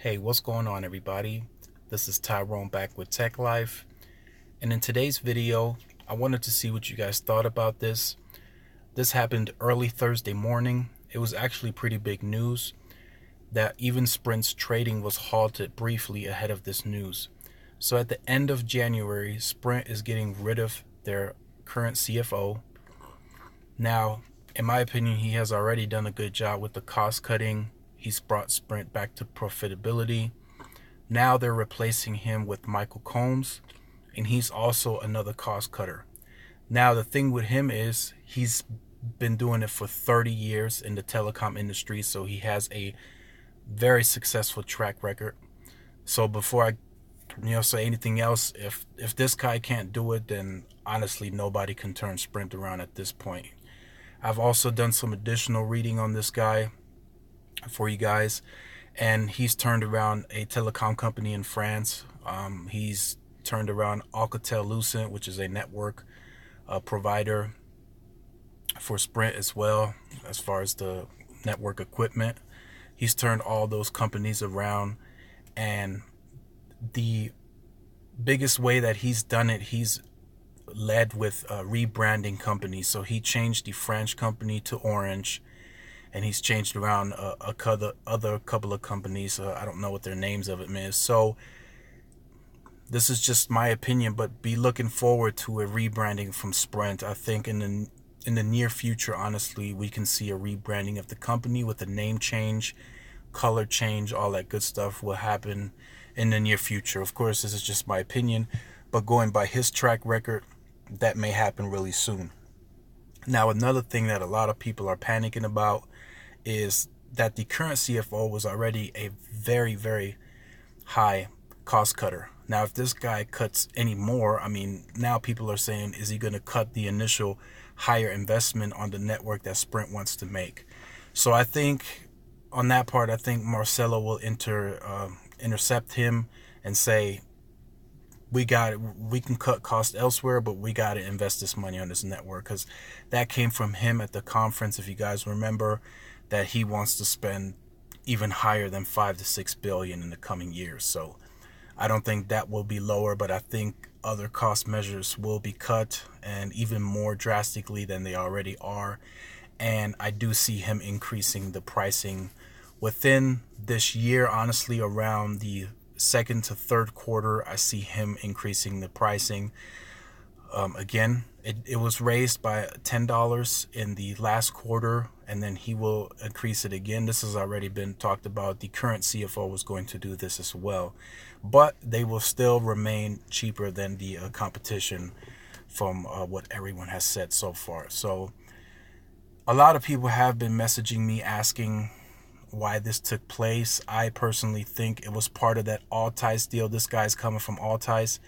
Hey, what's going on, everybody? This is Tyrone back with Tech Life, and in today's video, I wanted to see what you guys thought about this. This happened early Thursday morning. It was actually pretty big news that even Sprint's trading was halted briefly ahead of this news. So at the end of January, Sprint is getting rid of their current CFO. Now, in my opinion, he has already done a good job with the cost cutting. He's brought Sprint back to profitability. Now they're replacing him with Michael Combs, and he's also another cost cutter. Now the thing with him is he's been doing it for 30 years in the telecom industry, so he has a very successful track record. So before I say anything else, if this guy can't do it, then honestly nobody can turn Sprint around at this point. I've also done some additional reading on this guy for you guys, and he's turned around a telecom company in France. He's turned around Alcatel-Lucent, which is a network provider for Sprint as well, as far as the network equipment. He's turned all those companies around, and the biggest way that he's done it, he's led with rebranding companies. So he changed the French company to Orange, and he's changed around a couple of companies. I don't know what their names of it is. So this is just my opinion, but be looking forward to a rebranding from Sprint. I think in the near future, honestly, we can see a rebranding of the company with a name change, color change, all that good stuff will happen in the near future. Of course, this is just my opinion, but going by his track record, that may happen really soon. Now, another thing that a lot of people are panicking about is that the current CFO was already a very, very high cost cutter. Now, if this guy cuts any more, now people are saying, is he going to cut the initial higher investment on the network that Sprint wants to make? So I think on that part, I think Marcelo will intercept him and say, we can cut costs elsewhere, but we got to invest this money on this network, because that came from him at the conference, if you guys remember, that he wants to spend even higher than 5 to 6 billion in the coming years. So I don't think that will be lower, but I think other cost measures will be cut, and even more drastically than they already are. And I do see him increasing the pricing within this year. Honestly, around the second to third quarter, I see him increasing the pricing. Again, it was raised by $10 in the last quarter, and then he will increase it again. This has already been talked about. The current CFO was going to do this as well, but they will still remain cheaper than the competition from what everyone has said so far. So a lot of people have been messaging me asking why this took place. I personally think it was part of that Altice deal. This guy's coming from Altice,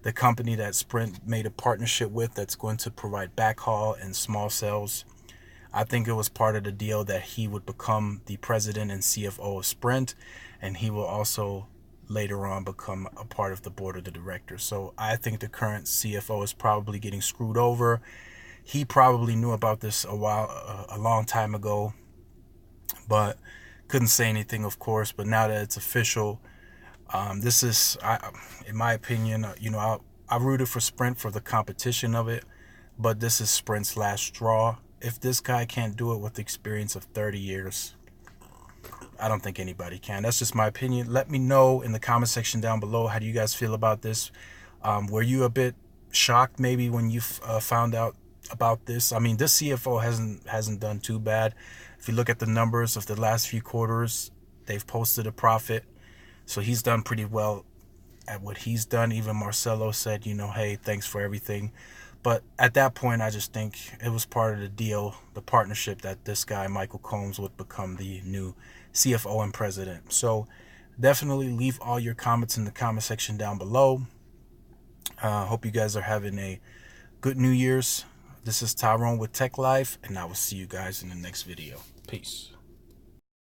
the company that Sprint made a partnership with that's going to provide backhaul and small cells. I think it was part of the deal that he would become the president and CFO of Sprint, and he will also later on become a part of the board of the directors. So I think the current CFO is probably getting screwed over. He probably knew about this a long time ago, but couldn't say anything, of course. But now that it's official, this is, in my opinion, I rooted for Sprint for the competition of it, but this is Sprint's last straw. If this guy can't do it with the experience of 30 years, I don't think anybody can. That's just my opinion. Let me know in the comment section down below. How do you guys feel about this? Were you a bit shocked maybe when you found out about this? This CFO hasn't done too bad. If you look at the numbers of the last few quarters, they've posted a profit. So he's done pretty well at what he's done. Even Marcelo said, hey, thanks for everything. But at that point, I just think it was part of the deal, the partnership, that this guy, Michael Combs, would become the new CFO and president. So definitely leave all your comments in the comment section down below. Hope you guys are having a good New Year's. This is Tyrone with Tech Life, and I will see you guys in the next video. Peace.